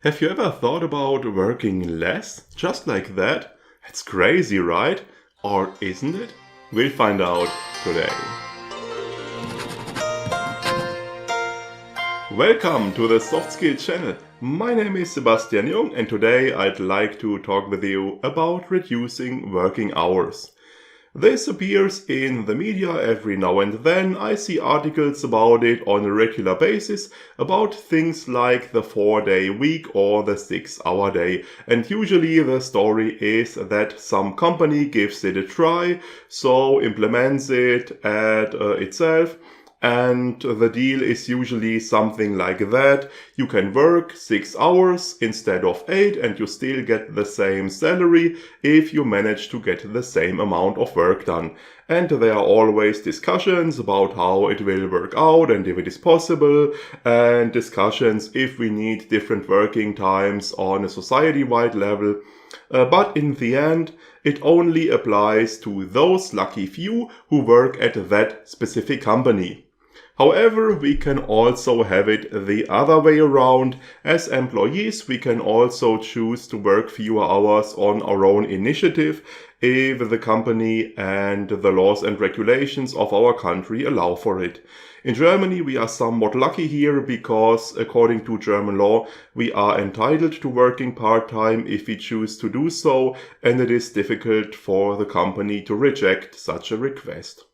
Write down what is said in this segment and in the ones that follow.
Have you ever thought about working less? Just like that? It's crazy, right? Or isn't it? We'll find out today. Welcome to the Soft Skill channel. My name is Sebastian Jung and today I'd like to talk with you about reducing working hours. This appears in the media every now and then. I see articles about it on a regular basis about things like the 4-day week or the 6-hour day. And usually the story is that some company gives it a try, so implements it at itself. And the deal is usually something like that. You can work 6 hours instead of 8 and you still get the same salary if you manage to get the same amount of work done. And there are always discussions about how it will work out and if it is possible, and discussions if we need different working times on a society-wide level. But in the end, it only applies to those lucky few who work at that specific company. However, we can also have it the other way around. As employees, we can also choose to work fewer hours on our own initiative if the company and the laws and regulations of our country allow for it. In Germany, we are somewhat lucky here because, according to German law, we are entitled to working part-time if we choose to do so, and it is difficult for the company to reject such a request.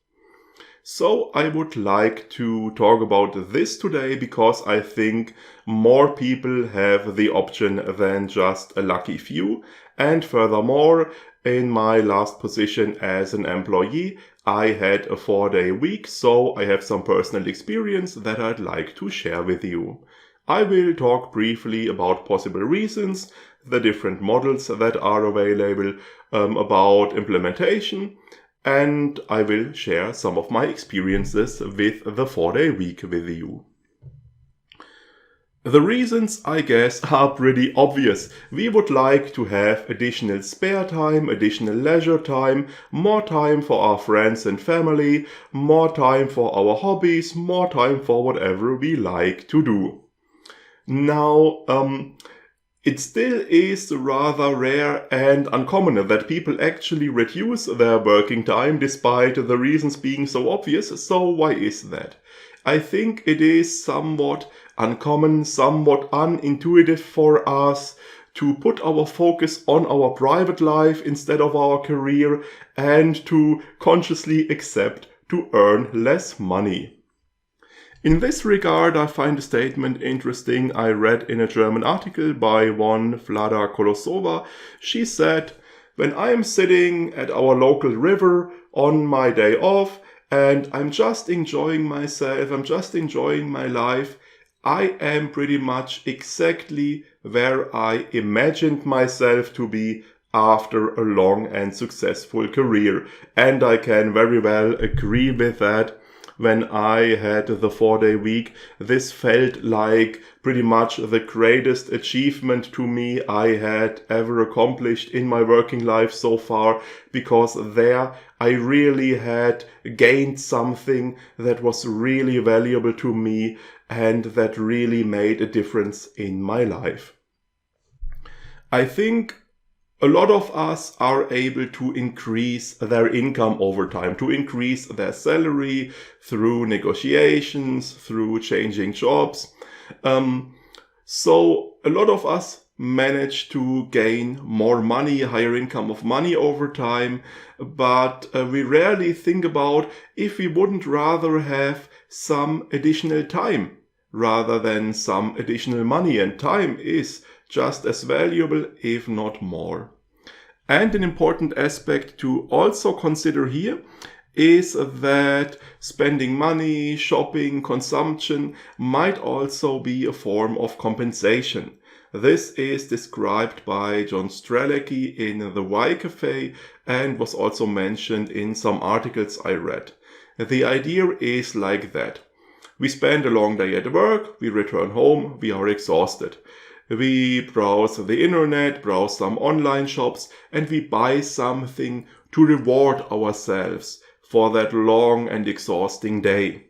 So I would like to talk about this today because I think more people have the option than just a lucky few. And furthermore, in my last position as an employee, I had a 4-day week, so I have some personal experience that I'd like to share with you. I will talk briefly about possible reasons, the different models that are available, about implementation, and I will share some of my experiences with the 4-day week with you. The reasons, I guess, are pretty obvious. We would like to have additional spare time, additional leisure time, more time for our friends and family, more time for our hobbies, more time for whatever we like to do. Now, it still is rather rare and uncommon that people actually reduce their working time despite the reasons being so obvious. So why is that? I think it is somewhat uncommon, somewhat unintuitive for us to put our focus on our private life instead of our career and to consciously accept to earn less money. In this regard, I find a statement interesting I read in a German article by one Vlada Kolosova. She said, "When I am sitting at our local river on my day off and I'm just enjoying myself, I'm just enjoying my life, I am pretty much exactly where I imagined myself to be after a long and successful career." And I can very well agree with that. When I had the 4-day week, this felt like pretty much the greatest achievement to me I had ever accomplished in my working life so far, because there I really had gained something that was really valuable to me and that really made a difference in my life. I think a lot of us are able to increase their income over time, to increase their salary through negotiations, through changing jobs. So a lot of us manage to gain more money, higher income of money over time, but we rarely think about if we wouldn't rather have some additional time rather than some additional money, and time is just as valuable, if not more. And an important aspect to also consider here is that spending money, shopping, consumption might also be a form of compensation. This is described by John Strzelecki in The Why Cafe and was also mentioned in some articles I read. The idea is like that. We spend a long day at work, we return home, we are exhausted. We browse the internet, browse some online shops, and we buy something to reward ourselves for that long and exhausting day.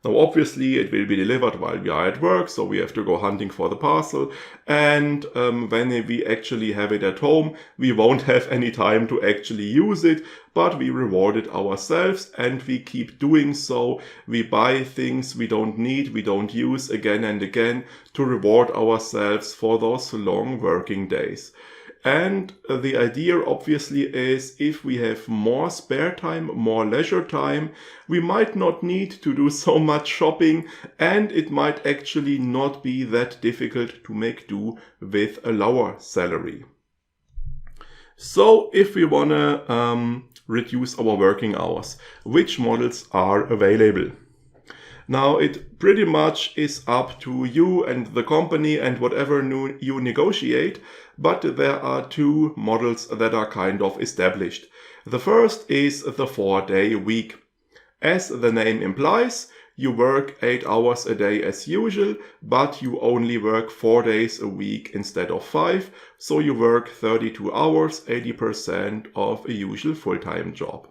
Now obviously it will be delivered while we are at work, so we have to go hunting for the parcel, and when we actually have it at home, we won't have any time to actually use it, but we reward it ourselves and we keep doing so. We buy things we don't need, we don't use again and again to reward ourselves for those long working days. And the idea obviously is if we have more spare time, more leisure time, we might not need to do so much shopping, and it might actually not be that difficult to make do with a lower salary. So if we want to reduce our working hours, which models are available? Now it pretty much is up to you and the company and whatever you negotiate, but there are two models that are kind of established. The first is the 4-day week. As the name implies, you work 8 hours a day as usual, but you only work 4 days a week instead of 5, so you work 32 hours, 80% of a usual full-time job.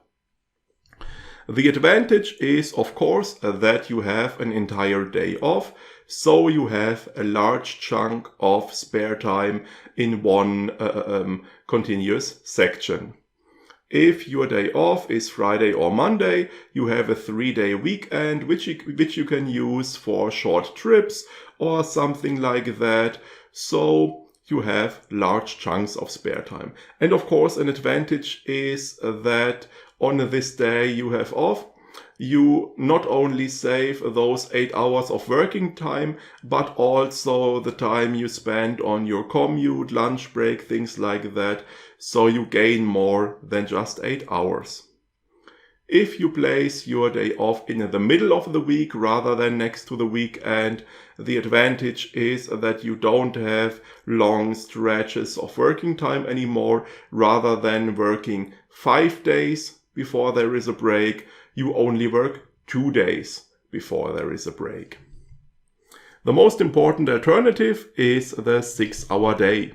The advantage is, of course, that you have an entire day off, so you have a large chunk of spare time in one continuous section. If your day off is Friday or Monday, you have a 3-day weekend which you can use for short trips or something like that. So you have large chunks of spare time. And of course, an advantage is that on this day you have off, you not only save those 8 hours of working time, but also the time you spend on your commute, lunch break, things like that. So you gain more than just 8 hours. If you place your day off in the middle of the week rather than next to the weekend, the advantage is that you don't have long stretches of working time anymore. Rather than working 5 days before there is a break, you only work 2 days before there is a break. The most important alternative is the 6-hour day.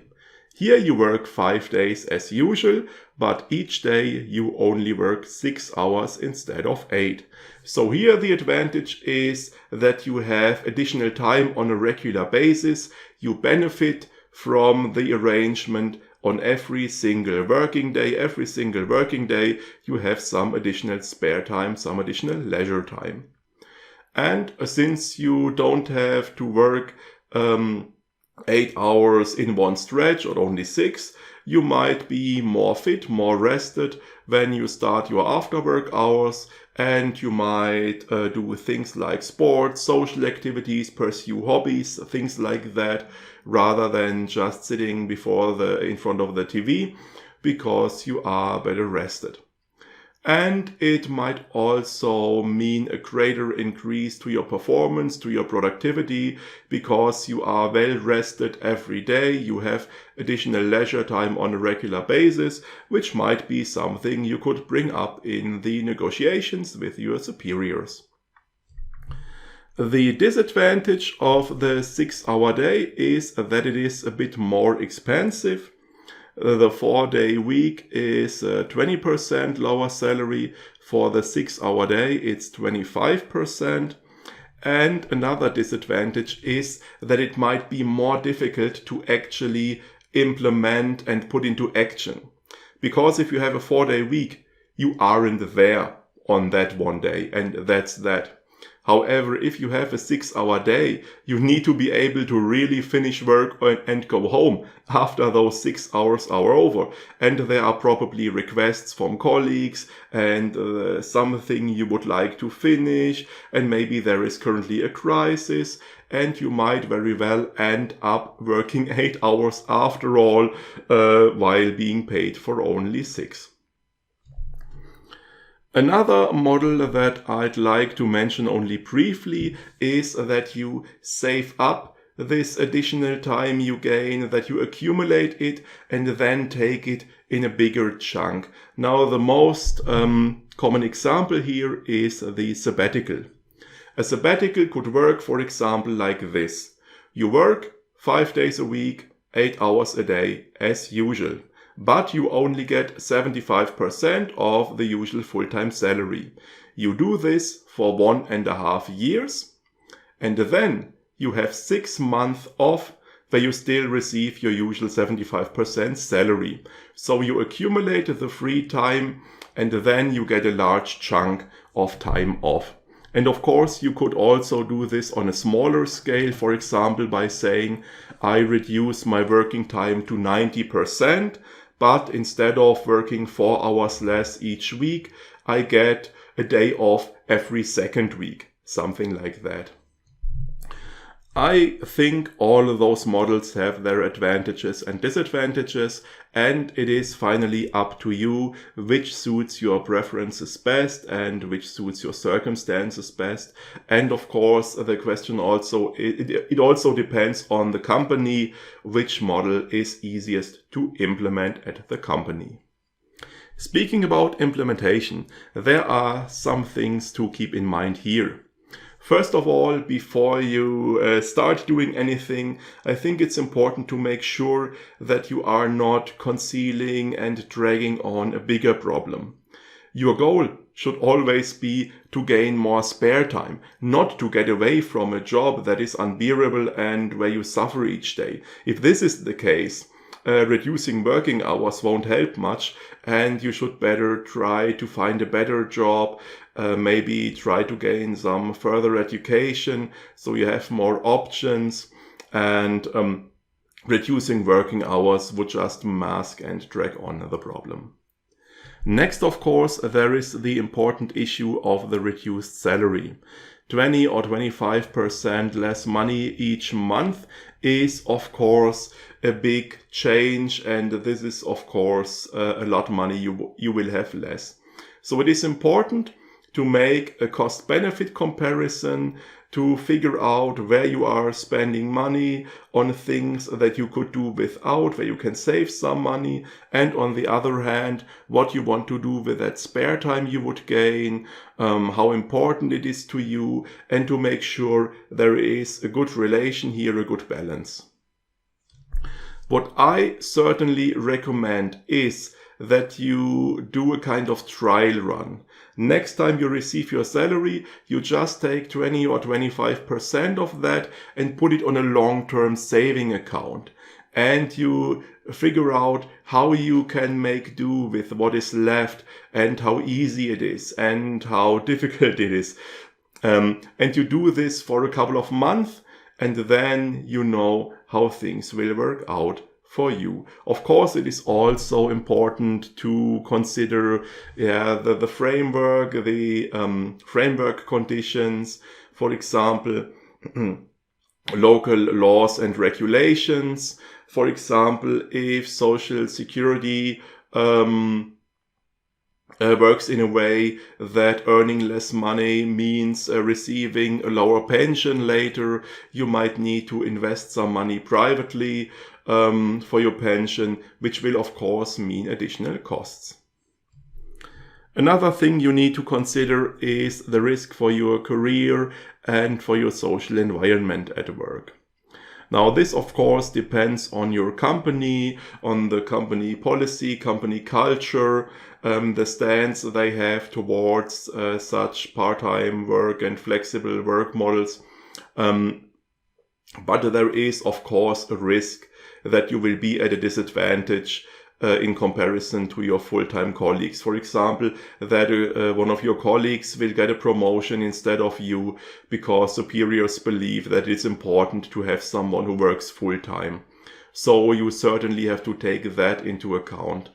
Here you work 5 days as usual, but each day you only work 6 hours instead of 8. So here the advantage is that you have additional time on a regular basis. You benefit from the arrangement on every single working day. Every single working day you have some additional spare time, some additional leisure time. And since you don't have to work 8 hours in one stretch or only 6, you might be more fit, more rested when you start your after work hours, and you might do things like sports, social activities, pursue hobbies, things like that, rather than just sitting in front of the TV, because you are better rested. And it might also mean a greater increase to your performance, to your productivity, because you are well rested every day. You have additional leisure time on a regular basis, which might be something you could bring up in the negotiations with your superiors. The disadvantage of the 6-hour day is that it is a bit more expensive. The 4-day week is 20% lower salary. For the 6-hour day, it's 25%. And another disadvantage is that it might be more difficult to actually implement and put into action. Because if you have a 4-day week, you aren't there on that one day, and that's that. However, if you have a 6-hour day, you need to be able to really finish work and go home after those 6 hours are over. And there are probably requests from colleagues and something you would like to finish. And maybe there is currently a crisis, and you might very well end up working 8 hours after all, while being paid for only 6. Another model that I'd like to mention only briefly is that you save up this additional time you gain, that you accumulate it and then take it in a bigger chunk. Now, the most common example here is the sabbatical. A sabbatical could work, for example, like this. You work 5 days a week, 8 hours a day as usual. But you only get 75% of the usual full-time salary. You do this for 1.5 years, and then you have 6 months off where you still receive your usual 75% salary. So you accumulate the free time, and then you get a large chunk of time off. And of course, you could also do this on a smaller scale, for example, by saying, I reduce my working time to 90%, but instead of working 4 hours less each week, I get a day off every second week, something like that. I think all of those models have their advantages and disadvantages, and it is finally up to you which suits your preferences best and which suits your circumstances best. And of course, the question also, it also depends on the company, which model is easiest to implement at the company. Speaking about implementation, there are some things to keep in mind here. First of all, before you start doing anything, I think it's important to make sure that you are not concealing and dragging on a bigger problem. Your goal should always be to gain more spare time, not to get away from a job that is unbearable and where you suffer each day. If this is the case, reducing working hours won't help much, and you should better try to find a better job, maybe try to gain some further education so you have more options, and reducing working hours would just mask and drag on the problem. Next, of course, there is the important issue of the reduced salary. 20 or 25% less money each month is, of course, a big change, and this is, of course, a lot of money you will have less. So it is important to make a cost-benefit comparison, to figure out where you are spending money on things that you could do without, where you can save some money, and on the other hand, what you want to do with that spare time you would gain, how important it is to you, and to make sure there is a good relation here, a good balance. What I certainly recommend is that you do a kind of trial run. Next time you receive your salary, you just take 20 or 25% of that and put it on a long-term saving account. And you figure out how you can make do with what is left, and how easy it is and how difficult it is. And you do this for a couple of months, and then you know how things will work out for you. Of course, it is also important to consider the framework, the framework conditions, for example, local laws and regulations. For example, if Social Security works in a way that earning less money means receiving a lower pension later, you might need to invest some money privately for your pension, which will of course mean additional costs. Another thing you need to consider is the risk for your career and for your social environment at work. Now, this of course depends on your company, on the company policy, company culture, the stance they have towards such part-time work and flexible work models. But there is of course a risk that you will be at a disadvantage in comparison to your full-time colleagues. For example, that one of your colleagues will get a promotion instead of you because superiors believe that it's important to have someone who works full-time. So you certainly have to take that into account.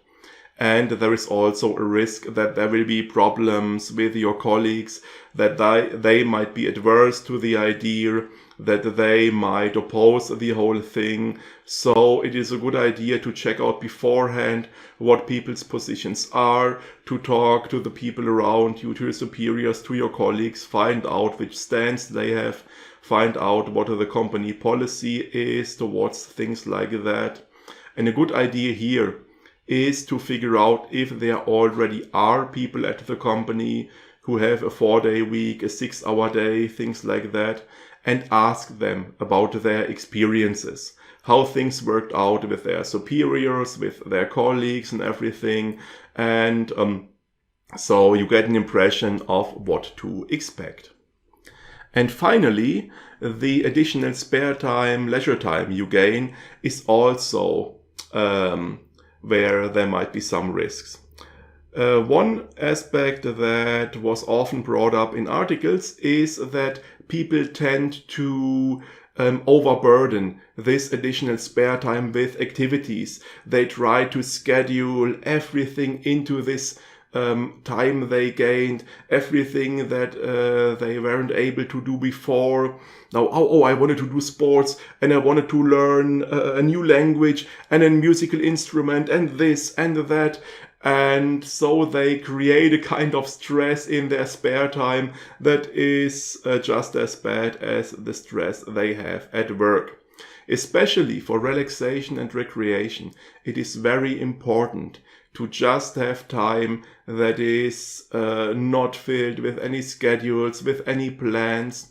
And there is also a risk that there will be problems with your colleagues, that they might be adverse to the idea, that they might oppose the whole thing. So it is a good idea to check out beforehand what people's positions are, to talk to the people around you, to your superiors, to your colleagues, find out which stance they have, find out what the company policy is towards things like that. And a good idea here is to figure out if there already are people at the company who have a 4-day week, a 6-hour day, things like that, and ask them about their experiences, how things worked out with their superiors, with their colleagues and everything, and So you get an impression of what to expect. And finally, the additional spare time, leisure time you gain is also where there might be some risks. One aspect that was often brought up in articles is that people tend to overburden this additional spare time with activities. They try to schedule everything into this time they gained, everything that they weren't able to do before. Now, I wanted to do sports and I wanted to learn a new language and a musical instrument and this and that. And so they create a kind of stress in their spare time that is just as bad as the stress they have at work. Especially for relaxation and recreation, it is very important to just have time that is not filled with any schedules, with any plans,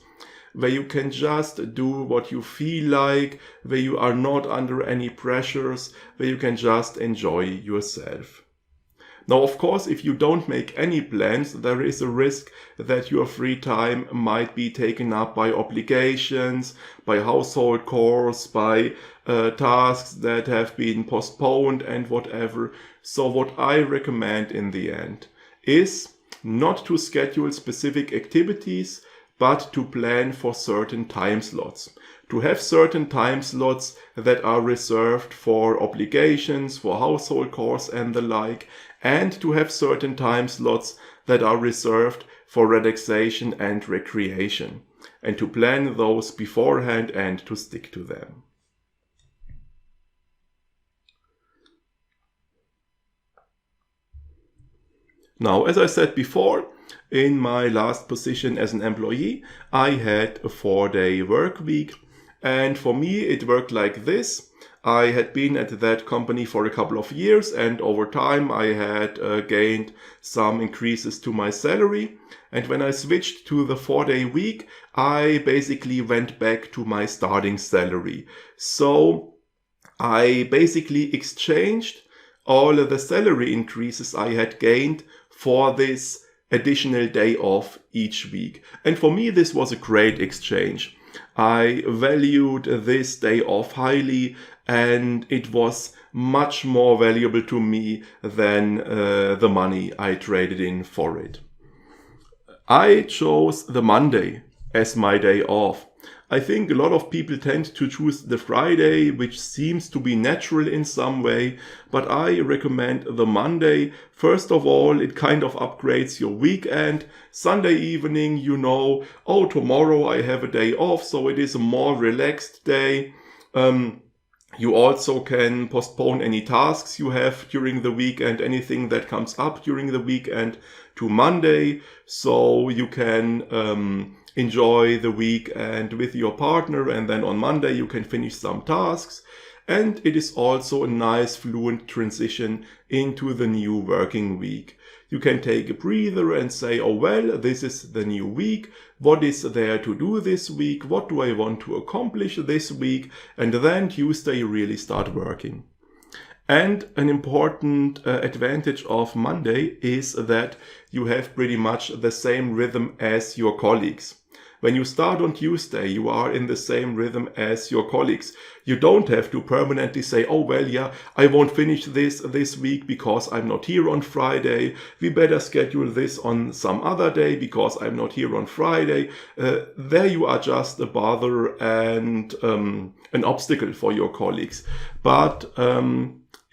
where you can just do what you feel like, where you are not under any pressures, where you can just enjoy yourself. Now, of course, if you don't make any plans, there is a risk that your free time might be taken up by obligations, by household chores, by tasks that have been postponed and whatever. So what I recommend in the end is not to schedule specific activities, but to plan for certain time slots. To have certain time slots that are reserved for obligations, for household chores and the like, and to have certain time slots that are reserved for relaxation and recreation, and to plan those beforehand and to stick to them. Now, as I said before, in my last position as an employee, I had a 4-day work week, and for me it worked like this. I had been at that company for a couple of years, and over time I had gained some increases to my salary. And when I switched to the 4-day week, I basically went back to my starting salary. So I basically exchanged all of the salary increases I had gained for this additional day off each week. And for me, this was a great exchange. I valued this day off highly, and it was much more valuable to me than the money I traded in for it. I chose the Monday as my day off. I think a lot of people tend to choose the Friday, which seems to be natural in some way, but I recommend the Monday. First of all, it kind of upgrades your weekend. Sunday evening, you know, oh, tomorrow I have a day off, so it is a more relaxed day. You also can postpone any tasks you have during the weekend, anything that comes up during the weekend to Monday, so you can enjoy the weekend with your partner, and then on Monday you can finish some tasks. And it is also a nice fluent transition into the new working week. You can take a breather and say, oh well, this is the new week. What is there to do this week? What do I want to accomplish this week? And then Tuesday you really start working. And an important advantage of Monday is that you have pretty much the same rhythm as your colleagues. When you start on Tuesday, you are in the same rhythm as your colleagues. You don't have to permanently say, oh, well, yeah, I won't finish this week because I'm not here on Friday. We better schedule this on some other day because I'm not here on Friday. There you are just a bother and an obstacle for your colleagues. But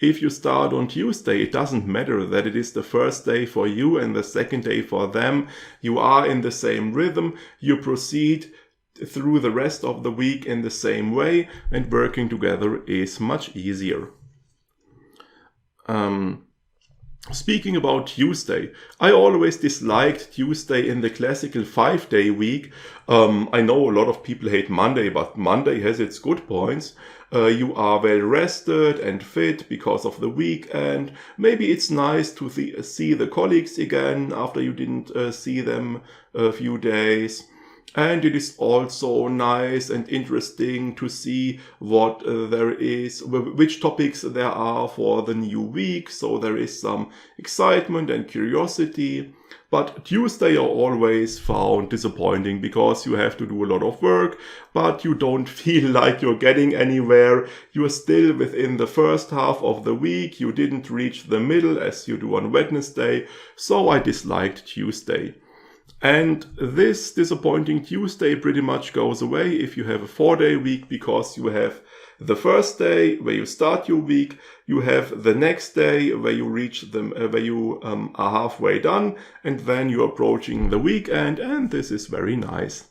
if you start on Tuesday, it doesn't matter that it is the first day for you and the second day for them. You are in the same rhythm. You proceed through the rest of the week in the same way, and working together is much easier. Speaking about Tuesday, I always disliked Tuesday in the classical 5-day week. I know a lot of people hate Monday, but Monday has its good points. You are well rested and fit because of the weekend. Maybe it's nice to see the colleagues again after you didn't see them a few days. And it is also nice and interesting to see what there is, which topics there are for the new week. So there is some excitement and curiosity. But Tuesday are always found disappointing because you have to do a lot of work, but you don't feel like you're getting anywhere. You're still within the first half of the week. You didn't reach the middle as you do on Wednesday. So I disliked Tuesday. And this disappointing Tuesday pretty much goes away if you have a 4-day week, because you have the first day where you start your week, you have the next day where you reach where you are halfway done, and then you're approaching the weekend, and this is very nice.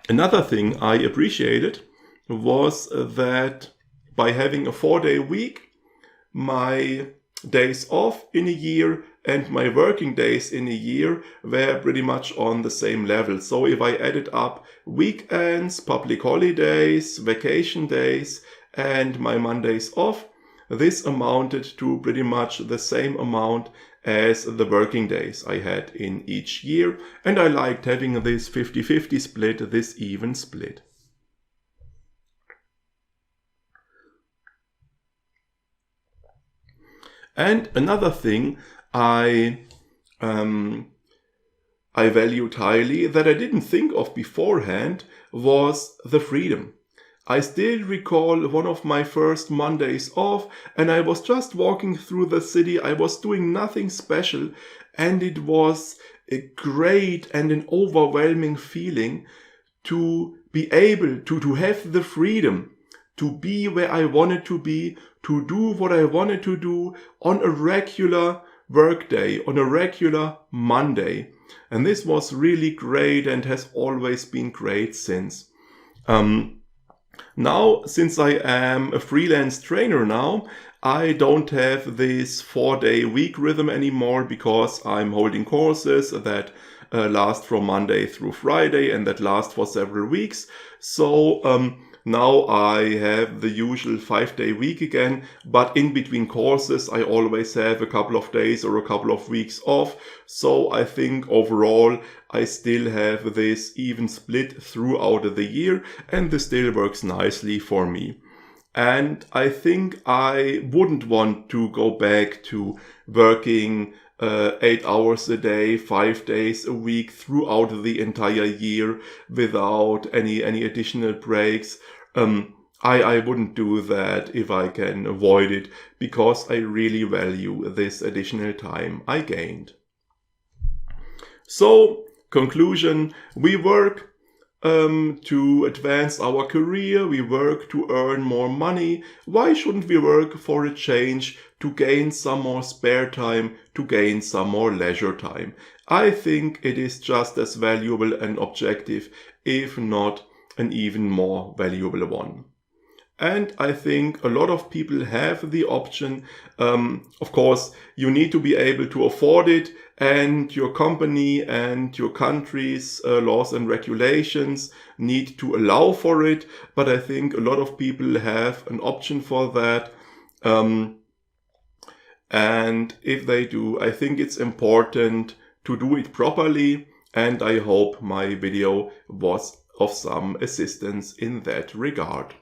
Another thing I appreciated was that by having a 4-day week, my days off in a year and my working days in a year were pretty much on the same level. So if I added up weekends, public holidays, vacation days, and my Mondays off, this amounted to pretty much the same amount as the working days I had in each year. And I liked having this 50-50 split, this even split. And another thing I valued highly that I didn't think of beforehand was the freedom. I still recall one of my first Mondays off, and I was just walking through the city. I was doing nothing special, and it was a great and an overwhelming feeling to be able to have the freedom to be where I wanted to be, to do what I wanted to do on a regular workday, on a regular Monday. And this was really great and has always been great since. Now, since I am a freelance trainer now, I don't have this 4-day week rhythm anymore, because I'm holding courses that last from Monday through Friday and that last for several weeks. So now I have the usual 5-day week again, but in between courses I always have a couple of days or a couple of weeks off. So I think overall I still have this even split throughout the year, and this still works nicely for me. And I think I wouldn't want to go back to working 8 hours a day, 5 days a week throughout the entire year without any additional breaks. I wouldn't do that if I can avoid it, because I really value this additional time I gained. So, conclusion, we work to advance our career, we work to earn more money. Why shouldn't we work for a change, to gain some more spare time, to gain some more leisure time? I think it is just as valuable an objective, if not an even more valuable one. And I think a lot of people have the option. Of course, you need to be able to afford it, and your company and your country's laws and regulations need to allow for it. But I think a lot of people have an option for that. And if they do, I think it's important to do it properly. And I hope my video was of some assistance in that regard.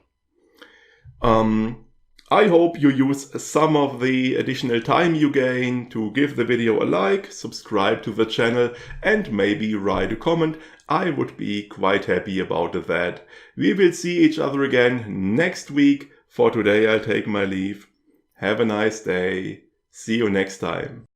I hope you use some of the additional time you gain to give the video a like, subscribe to the channel, and maybe write a comment. I would be quite happy about that. We will see each other again next week. For today, I'll take my leave. Have a nice day. See you next time.